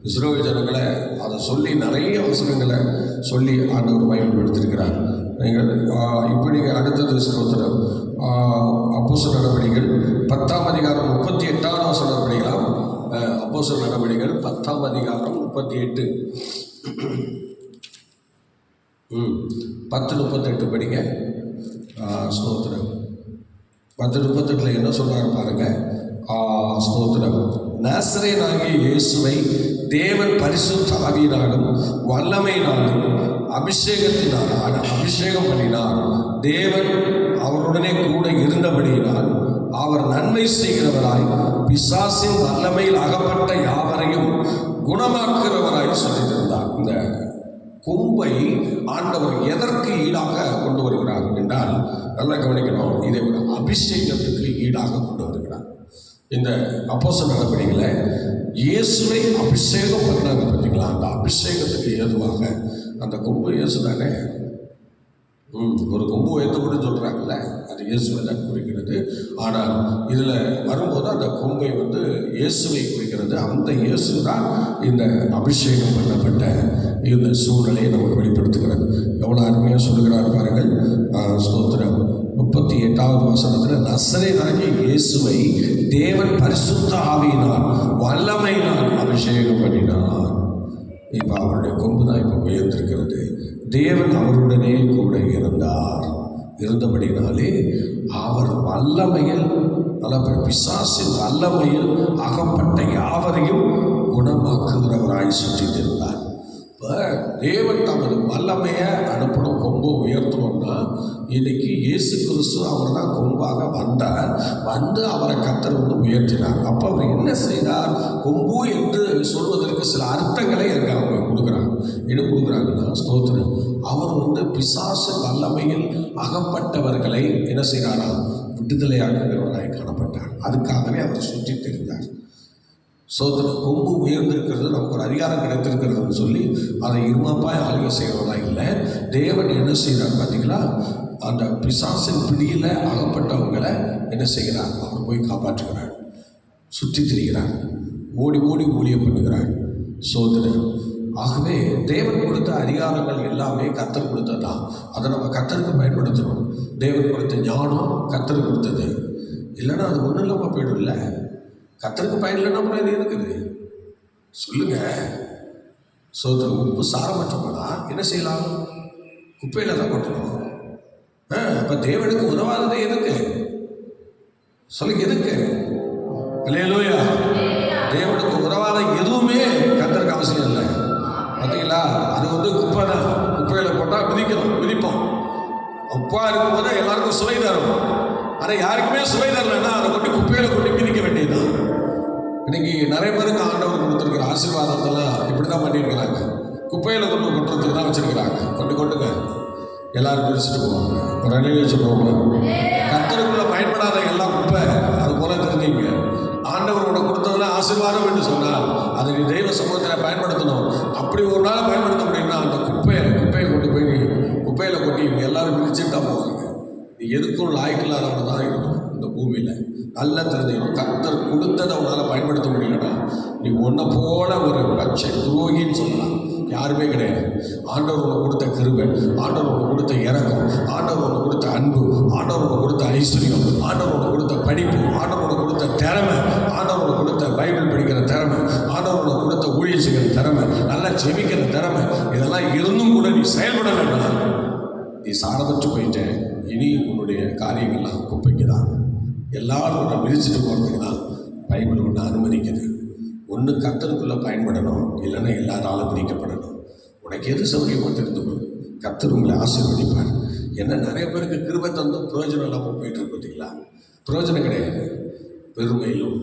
இஸ்ரவேல் ஜனங்களை அதை சொல்லி நிறைய வசனங்களை சொல்லி ஆண்டவர் பயன்படுத்தியிருக்கிறார். நீங்கள் இப்படி அடுத்தது ஸ்தோத்திரம். அப்போஸ்தலர் நடவடிக்கைகள் 10ஆம் அதிகாரம் 38வது வசனம் படிக்கலாம். அப்போஸ்தலர் நடவடிக்கைகள் 10ஆம் அதிகாரம் 38. 10:38 படிங்க. ஸ்தோத்திரம். 10:38 என்ன சொல்றாரு பாருங்க. ஸ்தோத்திரம். நாசரேயனாகிய இயேசுவை தேவன் பரிசுத்த ஆவியினாலும் வல்லமையினாலும் அபிஷேகம் பண்ணினார். தேவன் அவருடனே கூட இருந்தபடியினால் அவர் நன்மை செய்கிறவராய், பிசாசின் வல்லமையில் அகப்பட்ட யாவரையும் குணமாக்குகிறவராய் சொல்லியிருந்தார். இந்த கொம்பை ஆண்டவர் எதற்கு ஈடாக கொண்டு வருகிறார் என்றால், நல்லா கவனிக்கணும், இதை ஒரு அபிஷேகத்துக்கு ஈடாக கொண்டு வருகிறார். இந்த அப்போஸ்தலர் நடவடிக்கைகளை இயேசுவை அபிஷேகம் பண்ணாங்க பார்த்தீங்களா, அந்த அபிஷேகத்துக்கு ஏதுவாக அந்த கொம்பு இயேசு தானே. ஒரு கொம்பு உயர்த்தப்பட்டு சொல்கிறாங்கல்ல, அது இயேசுவை தான் குறிக்கிறது. ஆனால் இதில் வரும்போது அந்த கொம்பை இயேசுவை குறிக்கிறது. அந்த இயேசு தான் இந்த அபிஷேகம் பண்ணப்பட்ட இந்த சூழ்நிலையை நமக்கு வெளிப்படுத்துகிறது. எவ்வளோ அருமையாக சொல்லுகிறார் பாருங்கள். ஸ்தோத்திரம். 38வது வசனத்தில், நசரேயனாகிய இயேசுவை தேவன் பரிசுத்த ஆவியினால் வல்லமையினால் அபிஷேகம் பண்ணினார். இப்போ அவருடைய கொம்பு தான் இப்போ உயர்ந்திருக்கிறது. தேவன் அவருடனே கூட இருந்தபடினாலே அவர் வல்லமையில், பிசாசின் வல்லமையில் அகப்பட்ட யாவரையும் குணமாக்குகிறவராய் சுற்றித்திருந்தார். இப்போ தேவன் தமது வல்லமையை அனுப்பணும், கொம்பை உயர்த்தணும்னா இன்னைக்கு இயேசு கிறிஸ்து அவர் தான் கொம்பாக வந்தார். அவரை கர்த்தர் உயர்த்தினார். அப்போ அவர் என்ன செய்தார்? கொம்பு என்று சொல்வதற்கு சில அர்த்தங்களை அங்கே அவங்க கொடுக்குறாங்க. என்ன கொடுக்குறாங்கன்னா, ஸ்தோத்திரம், அவர் பிசாசு வல்லமையில் அகப்பட்டவர்களை என்ன செய்கிறாரா? விடுதலையாக்குகிறவராய் காணப்பட்டார். அதுக்காகவே அவர் சுற்றி தெரிந்தார். சோதனை கொம்பு உயர்ந்திருக்கிறது, நமக்கு ஒரு அதிகாரம் கிடைத்திருக்கிறதுன்னு சொல்லி அதை இருமாப்பாய் ஆளுகை செய்கிறதா இல்லை. தேவன் என்ன செய்கிறார் பார்த்தீங்களா? அந்த பிசாசின் பிடியில் அகப்பட்டவங்களை என்ன செய்கிறார்? அவர் போய் காப்பாற்றுகிறார், சுற்றி திரிகிறார், ஓடி ஊழியம் பண்ணுகிறார். சோதனை. ஆகவே தேவன் கொடுத்த அதிகாரங்கள் எல்லாமே கர்த்தர் கொடுத்ததான். அதை நம்ம கர்த்தருக்கு பயன்படுத்தணும். தேவன் கொடுத்த ஞானம் கர்த்தர் கொடுத்தது, இல்லைன்னா அது ஒன்றும் இல்லாமல் போயிடும். இல்லை, கர்த்தருக்கு பயன் இல்லைன்னா அப்புறம் இது இருக்குது சொல்லுங்க. சோதனை. உப்பு சாரமற்ற போனால் என்ன செய்யலாம்? குப்பையில் தான் கொட்டணும். இப்போ தேவனுக்கு உதவாதது எதுக்கு சொல்லுங்க? எதுக்கு? அல்லேலூயா. தேவனுக்கு உதவாத எதுவுமே கர்த்தருக்கு அவசியம் இல்லை. பார்த்தீங்களா? அது குப்பை தான். குப்பையில் போட்டால் மிதிப்போம். உப்பா இருக்கும்போது எல்லாருக்கும் சுவை தரும். ஆனால் யாருக்குமே சுவை தரலைன்னா அதை கொண்டு குப்பையில் கொண்டு மிதிக்க வேண்டியதுதான். இன்னைக்கு நிறைய பேருக்கு ஆண்டவர் கொடுத்துருக்கிற ஆசீர்வாதத்தெல்லாம் இப்படி தான் பண்ணியிருக்கிறாங்க. குப்பையில் கொட்டுறதுக்கு தான் வச்சுருக்கிறாங்க. கொண்டுங்க எல்லாரும் பிரிச்சுட்டு போவாங்க. ஒரு அணியை சொல்லுவாங்க, கர்த்தருக்குள்ள பயன்படாத எல்லாம் குப்பை. அது போல தெரிஞ்சுங்க. ஆண்டவரோட கொடுத்ததெல்லாம் ஆசீர்வாதம் என்று சொன்னால் அதை நீ தெய்வ சமூகத்தில் பயன்படுத்தணும். அப்படி ஒரு நாள் பயன்படுத்த முடியும்னா அந்த குப்பையை கொண்டு போய் நீ குப்பையில் கொட்டி எல்லாரும் பிரிச்சுட்டு தான் போவாங்க. நீ எதுக்கும் லாய்க்கில்லாதவங்க தான் இருக்கணும் இந்த பூமியில். நல்லா தெரிஞ்சுக்கணும். கர்த்தர் கொடுத்ததை அவனால் பயன்படுத்த முடியலன்னா நீ ஒன்றை போல ஒரு பட்சை துரோகின்னு சொல்லலாம். யாருமே கிடையாது. ஆண்டவர் உனக்கு கொடுத்த கிருபை, ஆண்டவர் உனக்கு கொடுத்த இரக்கம், ஆண்டவர் உனக்கு கொடுத்த அன்பு, ஆண்டவர் உனக்கு கொடுத்த ஐஸ்வர்யம், ஆண்டவர் உனக்கு கொடுத்த படிப்பு, ஆண்டவர் உனக்கு கொடுத்த திறமை, ஆண்டவர் உனக்கு கொடுத்த பைபிள் படிக்கிற திறமை, ஆண்டவர் உனக்கு கொடுத்த ஊழியம் செய்கிற திறமை, நல்லா ஜெபிக்கிற திறமை, இதெல்லாம் இருந்தும் கூட நீ செயல்படலைன்னா நீ சாரப்பட்டு போயிட்ட. இனி உன்னுடைய காரியங்கள்லாம் குப்பைக்கு தான். எல்லாரும் உன்னை மிதிச்சுட்டு போகிறதுக்கு தான் பைபிள் ஒன்று அனுமதிக்குது. ஒன்று கர்த்தருக்குள்ளே பயன்படணும், இல்லைன்னா எல்லாராலும் பிரிக்கப்படணும். உனக்கு எது சௌகரியமாக தெரிந்துக்கணும். கர்த்தர் உங்களை ஆசீர்வதிப்பார். என்ன நிறைய பேருக்கு கிருபை தந்தும் பிரயோஜனம் இல்லாமல் போயிட்டு இருக்கு பார்த்தீங்களா? பிரயோஜனம் கிடையாது. பெருமையிலும்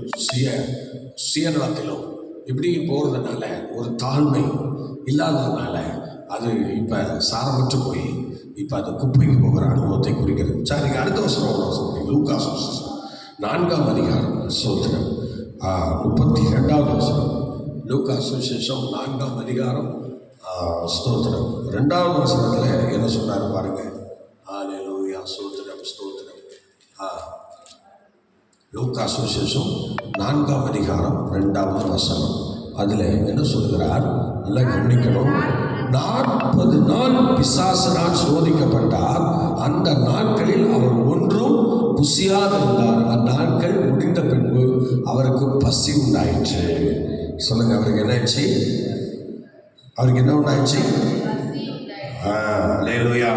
சுயநலத்திலும் இப்படி போகிறதுனால, ஒரு தாழ்மை இல்லாததுனால அது இப்போ சாரமற்று போய் இப்போ அது குப்பைக்கு போகிற அனுபவத்தை குறிக்கிறது. சரி, அடுத்த வருஷம் லூக்கா 4ஆம் அதிகாரம் சோத்திரம் 32வது வசனம். லூக்கா சுவிசேஷம் 4ஆம் அதிகாரம் ஸ்தோத்திரம் 2வது வசனத்தில் என்ன சொன்னார் பாருங்க. அல்லேலூயா. ஸ்தோத்திரம். லூக்கா சுவிசேஷம் 4ஆம் அதிகாரம் 2வது வசனம். அதில் என்ன சொல்கிறார்? நல்லா கவனிக்கணும். 40 நாள் பிசாசினால் சோதிக்கப்பட்டார். அந்த நாட்களில் அவர் ஒன்றும் புசியாதிருந்தார். அந்நாட்கள் முடிந்த பின்பு அவருக்கு பசி உண்டாயிற்று. சொல்லுங்க, அவருக்கு என்னாச்சு? அவருக்கு என்ன உண்டாயிடுச்சு? அல்லேலூயா,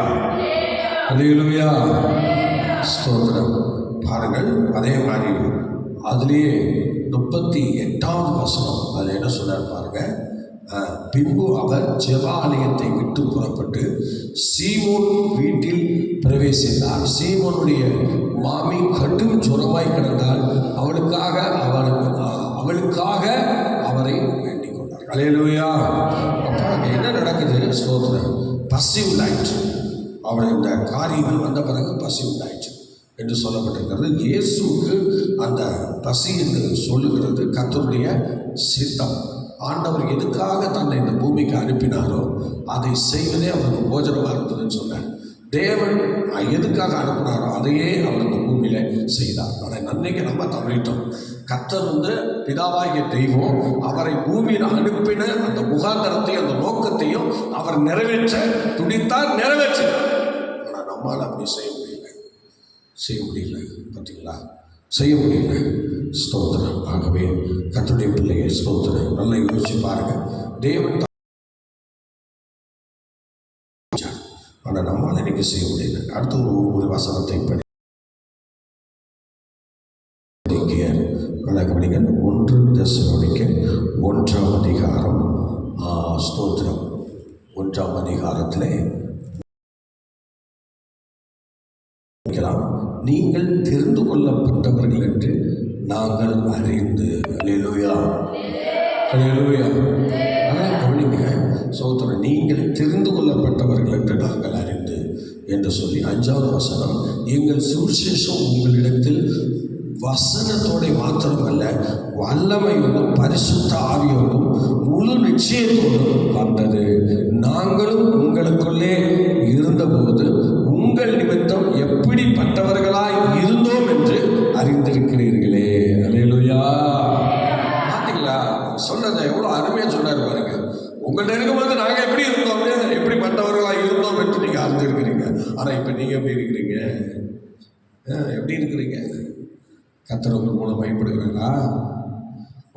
அல்லேலூயா, ஸ்தோத்திரம். பாருங்கள், அதே மாதிரி அதுலேயே 38வது வசனம் அதில் என்ன சொன்னார் பாருங்க. பின்பு அவர் ஜெபாலயத்தை விட்டு புறப்பட்டு சீமோன் வீட்டில் பிரவேசித்தார். சீமோனுடைய மாமி கடும் ஜுரமாய் கிடந்தால் அவளுக்காக அவரை வேண்டிக் கொண்டார். அல்லேலூயா. அப்போ அங்கே என்ன நடக்குது? ஸ்தோத்திரம். பசி உண்டாயிற்று. அவள் இந்த காரியங்கள் வந்த பிறகு பசி உண்டாயிற்று என்று சொல்லப்பட்டிருக்கிறது. இயேசுவுக்கு அந்த பசி என்று சொல்லுகிறது கர்த்தருடைய சித்தம். ஆண்டவர் எதுக்காக தன்னை இந்த பூமிக்கு அனுப்பினாரோ அதை செய்வதே அவருக்கு போஜனமாக இருந்ததுன்னு சொன்னார். தேவன் எதுக்காக அனுப்பினாரோ அதையே அவர் இந்த பூமியில் செய்தார். ஆனால் நன்மைக்கு நம்ம தவறிட்டோம். கர்த்தர் பிதாவாகிய தெய்வம் அவரை பூமியில் அனுப்பின அந்த முகாந்தரத்தையும் அந்த நோக்கத்தையும் அவர் நிறைவேற்ற துடித்தார், நிறைவேற்றினார். ஆனால் நம்மால் அப்படி செய்ய முடியல. பார்த்தீங்களா? செய்ய முடியல. ஸ்தோத்திரம். ஆகவே கர்த்தருடைய பிள்ளையை ஸ்தோத்திரம் நல்லா யோசிச்சு பாருங்க. தேவன் ஆனால் நம்மால் இன்னைக்கு செய்ய முடியல. அடுத்த ஒரு வசனத்தை படி கவனிங்கள். 1 தெசலோனிக்கர் 1ஆம் அதிகாரம் ஸ்தோத்திரம் 1ஆம் அதிகாரத்திலே நீங்கள் தெரிந்து கொள்ளப்பட்டவர்கள் என்று நாங்கள் அறிந்து. அல்லேலூயா, அல்லேலூயா. நல்லா கவனிங்க. சோதரன், நீங்கள் தெரிந்து கொள்ளப்பட்டவர்கள் என்று நாங்கள் அறிந்து என்று சொல்லி 5ஆவது வசனம், எங்கள் சுவிசேஷம் உங்களிடத்தில் வசனத்தோட மாத்திரமல்ல வல்லமையோடும் பரிசுத்த ஆவியோடும் முழு நிச்சயத்தோடும் வந்தது. நாங்களும் உங்களுக்குள்ளே இருந்தபோது உங்கள் நிமித்தம் எப்படிப்பட்டவர்களாய் இருந்தோம் என்று அறிந்திருக்கிறீர்களே. அல்லேலூயா. பார்த்தீங்களா? சொன்னதை எவ்வளோ அருமையாக சொன்னார் பாருங்க. உங்கள்கிட்ட இருக்கும்போது நாங்கள் எப்படி இருந்தோம், எப்படிப்பட்டவர்களாக இருந்தோம் என்று நீங்கள் அறிந்திருக்கிறீங்க. ஆனால் இப்போ நீங்கள் எப்படி இருக்கிறீங்க? எப்படி இருக்கிறீங்க? கர்த்தர் உங்கள் மூலம் பயப்படுகிறாரா?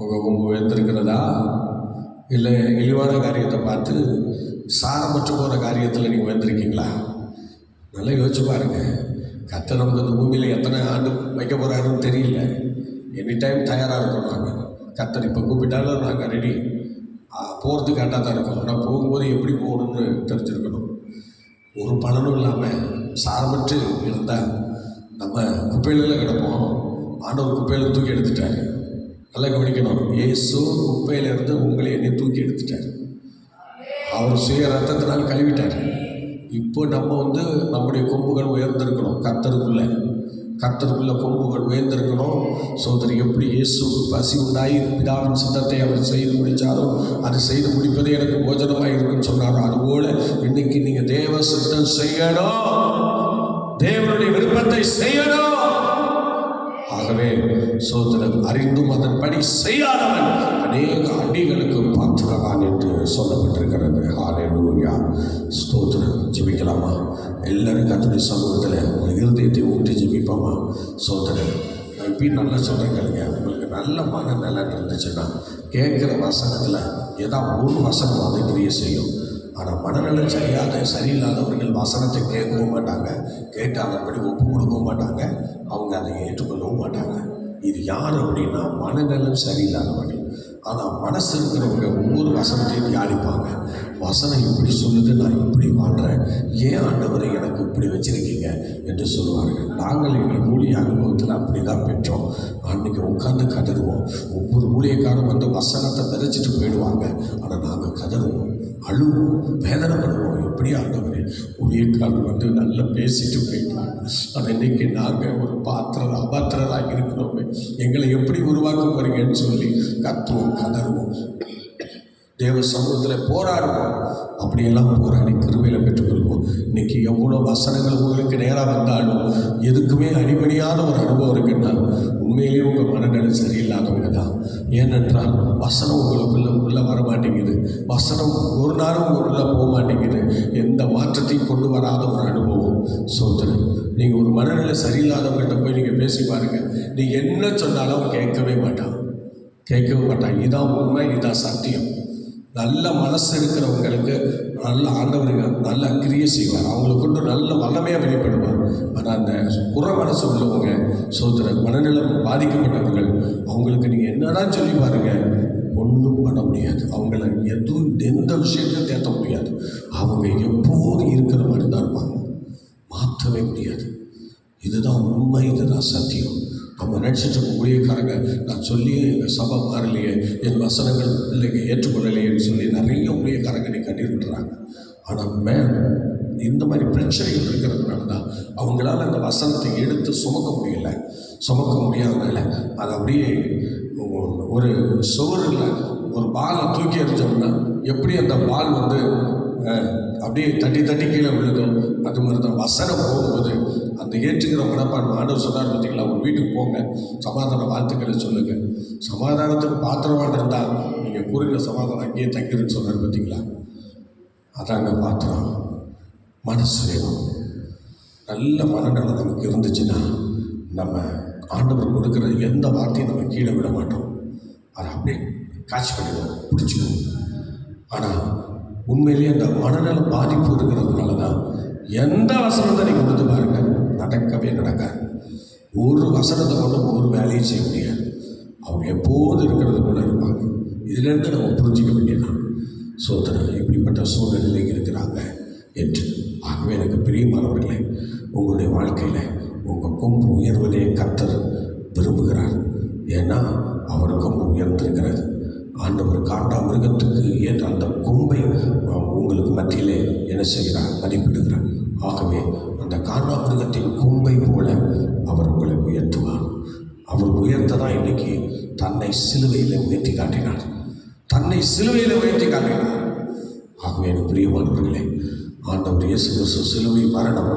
உங்கள் எழுந்திருக்கிறதா? இல்லை இழிவான காரியத்தை பார்த்து சாரமற்று போகிற காரியத்தில் நீங்கள் வந்திருக்கீங்களா? நல்லா யோசிச்சு பாருங்க. கர்த்தர் நமக்கு இந்த பூமியில் எத்தனை ஆண்டு வைக்க போகிறாருன்னு தெரியல. எனி டைம் தயாராக இருக்கணும். நாங்கள் கர்த்தர் இப்போ கூப்பிட்டாலும் நாங்கள் ரெடி. போகிறதுக்கு கரெக்டாக தான் இருக்கணும். ஆனால் போகும்போது எப்படி போகணும்னு தெரிஞ்சிருக்கணும். ஒரு பலனும் இல்லாமல் சாரமற்று இருந்தால் நம்ம குப்பையில கிடப்போம். ஆண்டவர் குப்பையில் தூக்கி எடுத்துட்டார். நல்லா கவனிக்கணும். இயேசு குப்பையிலிருந்து உங்களை என்னை தூக்கி எடுத்துட்டார். அவர் சுய ரத்தத்தினால் கழுவிட்டார். இப்போ நம்ம நம்முடைய கொம்புகள் உயர்ந்திருக்கணும். கர்த்தருக்குள்ள கொம்புகள் உயர்ந்திருக்கணும். சோதரி, எப்படி இயேசுக்கு பசி உண்டாகி பிதாவின் சித்தத்தை அவர் செய்து முடித்தாரோ அது செய்து முடிப்பதே எனக்கு போஜனமாக இருக்குன்னு சொன்னாரோ அதுபோல இன்னைக்கு நீங்கள் தேவ சித்தம் செய்யணும், தேவனுடைய விருப்பத்தை செய்யணும். ஆகவே சோதரன், அறிந்தும் அதன்படி செய்யாதவன் அநேக அடிகளுக்கு பாத்திரவான் என்று சொல்லப்பட்டிருக்கிறது. ஹல்லேலூயா, ஸ்தோத்திரம். ஜெபிக்கலாமா? எல்லாரும் கர்த்தருடைய சமூகத்தில் உங்கள் இருதயத்தை ஊற்றி ஜெபிப்போமா? சோதரன், இப்பயும் நல்லா சொல்கிறேங்க. உங்களுக்கு நல்ல மனநலன் இருந்துச்சுன்னா கேட்குற வசனத்தில் ஏதாவது ஒரு வசனம் அதை கிரியை செய்யும். ஆனால் மனநலம் சரியில்லாதவர்கள் வசனத்தை கேட்கவும் மாட்டாங்க, கேட்டு அதன்படி ஒப்பு கொடுக்கவும் மாட்டாங்க, அவங்க அதை ஏற்றுக்கொள்ளவும் மாட்டாங்க. இது யார் அப்படின்னா மனநலம் சரியில்லாதவர்கள். ஆனால் மனசு இருக்கிறவங்க ஒவ்வொரு வசனத்தையும் தியானிப்பாங்க. வசனம் இப்படி சொல்லுது, நான் இப்படி வாழ்கிறேன், ஏன் ஆண்டவரை எனக்கு இப்படி வச்சுருக்கீங்க என்று சொல்லுவார்கள். நாங்கள் எங்கள் ஊழிய அனுபவத்தில் அப்படி தான் பெற்றோம். அன்றைக்கி உட்காந்து கதறுவோம். ஒவ்வொரு ஊழியக்காரும் வசனத்தை விதைச்சிட்டு போயிடுவாங்க. ஆனால் நாங்கள் கதறுவோம், அழுவோம், வேதனைப்படுவோம். எப்படி ஆண்டவரே, ஊழியக்காரர் நல்லா பேசிட்டு போயிட்டாங்க. ஆனால் இன்றைக்கி நாங்கள் ஒரு அபாத்திரராக இருக்கிறோமே, எங்களை எப்படி உருவாக்க போறீங்கன்னு சொல்லி கத்துவோம், கதறுவோம், தேவ சமூகத்தில் போராடுவோம். அப்படியெல்லாம் போராடி கிருபையில் பெற்றுக்கொள்வோம். இன்றைக்கி எவ்வளோ வசனங்கள் உங்களுக்கு நேராக வந்தாலும் எதுக்குமே அடிபணியாத ஒரு அனுபவம் இருக்குன்னா உண்மையிலேயே உங்கள் மனநலம் சரியில்லாதவங்க தான். ஏனென்றால் வசனம் உள்ளே வரமாட்டேங்குது. வசனம் ஒரு நாளும் உங்களுக்குள்ளே போக மாட்டேங்குது. எந்த மாற்றத்தையும் கொண்டு வராத ஒரு அனுபவம். சோதரன், நீங்கள் ஒரு மனநிலை சரியில்லாதவங்கள்ட்ட போய் நீங்கள் பேசி பாருங்கள். நீங்கள் என்ன சொன்னாலும் கேட்கவே மாட்டான். இதான் உண்மை, இதான் சத்தியம். நல்ல மனசு இருக்கிறவங்களுக்கு நல்ல ஆண்டவருக்கு நல்ல கிரியை செய்வார். அவங்களுக்கு கொண்டு நல்ல வல்லமையாக வெளிப்படுவார். ஆனால் அந்த புற மனசு உள்ளவங்க, சோதரன், மனநிலம் பாதிக்கப்பட்டவர்கள், அவங்களுக்கு நீங்கள் என்னதான் சொல்லி பாருங்கள், ஒன்றும் பண்ண முடியாது. அவங்கள எந்த விஷயத்தையும் தேற்ற முடியாது. அவங்க எப்போதும் இருக்கிற மாதிரி தான் இருப்பாங்க, மாற்றவே முடியாது. இதுதான் உண்மை, இதுதான் சத்தியம். நம்ம நினச்சிட்டு ஊழியக்காரங்க நான் சொல்லி எங்கள் சபை மாறலையே, என் வசனங்கள் பிள்ளைங்க ஏற்றுக்கொள்ளலையேன்னு சொல்லி நிறைய ஊழியக்காரங்க நீ கண்ணீர் விட்டுறாங்க. ஆனால் இந்த மாதிரி பிரச்சனைகள் இருக்கிறதுனால தான் அவங்களால அந்த வசனத்தை எடுத்து சுமக்க முடியல. சுமக்க முடியாதனால அது அப்படியே ஒரு சுவரில் ஒரு பாலை தூக்கி எறிஞ்சோம்னா எப்படி அந்த பால் அப்படியே தட்டி தட்டி கீழே விழுதோ, அது மாதிரி தான் வசனம் போகும்போது அந்த ஏற்றுக்கிற மனப்பான்மை. ஆண்டவர் சொன்னார் பார்த்தீங்களா, ஒரு வீட்டுக்கு போங்க, சமாதான வாழ்த்துக்களை சொல்லுங்கள். சமாதானத்துக்கு பாத்திரமாக இருந்தால் நீங்கள் கூறின சமாதானம் அங்கேயே தங்கிருன்னு சொன்னார் பார்த்தீங்களா. அதாங்க பாத்திரம். மனசு வேணும். நல்ல மனநலம் நமக்கு இருந்துச்சுன்னா நம்ம ஆண்டவர் கொடுக்குற எந்த வார்த்தையும் நம்ம கீழே விட மாட்டோம். அதை அப்படியே காட்சி பண்ணிடுவோம், பிடிச்சிக்குவோம். ஆனால் உண்மையிலேயே அந்த மனநல பாதிப்பு இருக்கிறதுனால தான் எந்த வசனத்தை நீங்கள் கொடுத்து பாருங்கள், நடக்கவே நடக்காது. ஒரு வசனத்தை கொண்டு ஒரு வேலையும் செய்ய முடியாது. அவங்க எப்போது இருக்கிறது கூட இருப்பாங்க. இதிலேருந்து நம்ம புரிஞ்சிக்க வேண்டியதான். சோதனை இப்படிப்பட்ட சூழ்நிலையில் இருக்கிறாங்க என்று. ஆகவே எனக்கு பிரியமானவர்களே, உங்களுடைய வாழ்க்கையில் உங்கள் கொம்பு உயர்வதே கர்த்தர் விரும்புகிறார். ஏன்னா அவர் கொம்பு உயர்ந்திருக்கிறது. ஆண்டவர் காண்டா மிருகத்துக்கு ஏற்ற அந்த கொம்பை உங்களுக்கு மத்தியிலே என்ன செய்கிறார், மதிப்பிடுகிறார். ஆகவே அந்த காண்டா மிருகத்தின் கொம்பை போல அவர் உங்களை உயர்த்துவார். அவர் உயர்த்த தான் இன்றைக்கி தன்னை சிலுவையில் உயர்த்தி காட்டினார். தன்னை சிலுவையில் உயர்த்தி காட்டினார். ஆகவே எனக்கு பிரியமானவர்களே, ஆண்டவர் இயேசு கிறிஸ்து சிலுவை மரணம்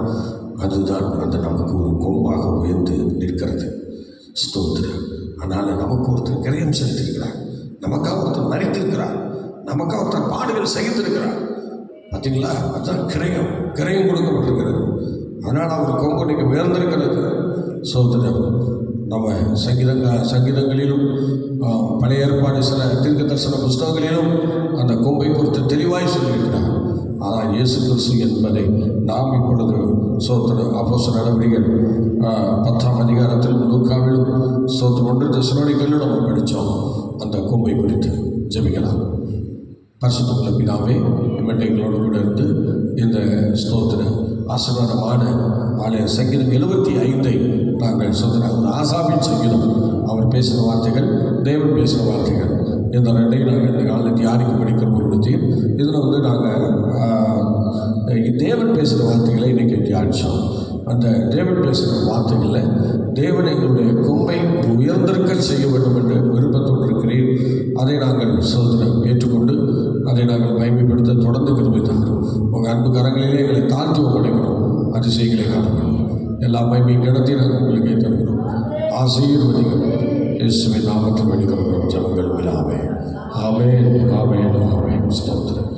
அதுதான் அந்த நமக்கு ஒரு கொம்பாக உயர்ந்து நிற்கிறது. ஸ்தோத்திரம். அதனால் நமக்கு ஒருத்தர் கிரயம் செலுத்தியிருக்கிறார், நமக்காக ஒருத்தர் மரித்திருக்கிறார், நமக்காக ஒருத்தர் பாடுகள் சகித்திருக்கிறார். பார்த்தீங்களா, அதுதான் கிரயம் கொடுக்கப்பட்டிருக்கிறது. அதனால் அவர் கொம்பு இன்னைக்கு உயர்ந்திருக்கிறது. சோதரம். நம்ம சங்கீதங்களிலும் பழைய ஏற்பாடு சில தீர்க்க தரிசன புஸ்தகங்களிலும் அந்த கொம்பை குறித்து தெளிவாய் சொல்லியிருக்கிறார். ஆனால் இயேசு கிறிஸ்து என்பதை நாம் இப்பொழுது அப்போஸ்தலர் நடவடிக்கைகள் 10ஆம் அதிகாரத்தில் லூக்காவிலும் 1 தெசலோனிக்கேயிலும் நம்ம படித்தோம். அந்த கொம்பை குறித்து ஜெபிக்கலாம். பரிசுத்தமுள்ள பிதாவே, எங்களோடு கூட இருந்து இந்த ஸ்தோத்திர ஆசீர்வாதமான ஆலய சங்கீதம் 75 நாங்கள் சொல்கிறாங்க. ஆசாபின் சங்கீதம், அவர் பேசின வார்த்தைகள், தேவன் பேசின வார்த்தைகள், இந்த ரெண்டையும் நாங்கள் இந்த காலையில் தியானிக்க படிக்கிற கொடுத்தேன். இதில் நாங்கள் தேவன் பேசுகிற வார்த்தைகளை இன்றைக்கி தியானித்தோம். அந்த தேவன் பேசுகிற வார்த்தைகளில் தேவன் எங்களுடைய கொம்பை உயர்ந்திருக்க செய்ய வேண்டும் என்று விருப்பத்தோடு இருக்கிறேன். அதை நாங்கள் சோதனம் ஏற்றுக்கொண்டு அதை நாங்கள் மகிமைப்படுத்த தொடர்ந்து கிருபைத்தாங்க. உங்கள் அன்பு கரங்களிலே எங்களை தாழ்த்தி ஒப்படைக்கிறோம். அதிசயங்களை காணப்படும் எல்லா மகிமையும் இடத்தையும் நாங்கள் உங்களுக்கு தருகிறோம். ஆசீர்வதிகள் இயேசுவின் நாமத்தில் வேண்டுகிறோம் ஜெபங்கள் பிதாவே. ஆமென், ஆமென், ஆமென். ஸ்தோத்திரம்.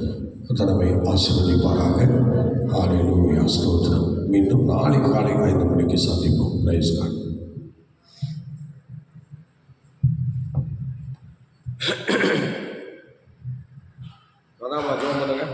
தன்னை ஆசீர்வதிப்பாராக. ஹல்லேலூயா. ஸ்தோத்திரம். மீண்டும் நாளை காலை 5 மணிக்கு சந்திப்போம். Praise God. அதான் ஜெபம் பண்ணுங்க.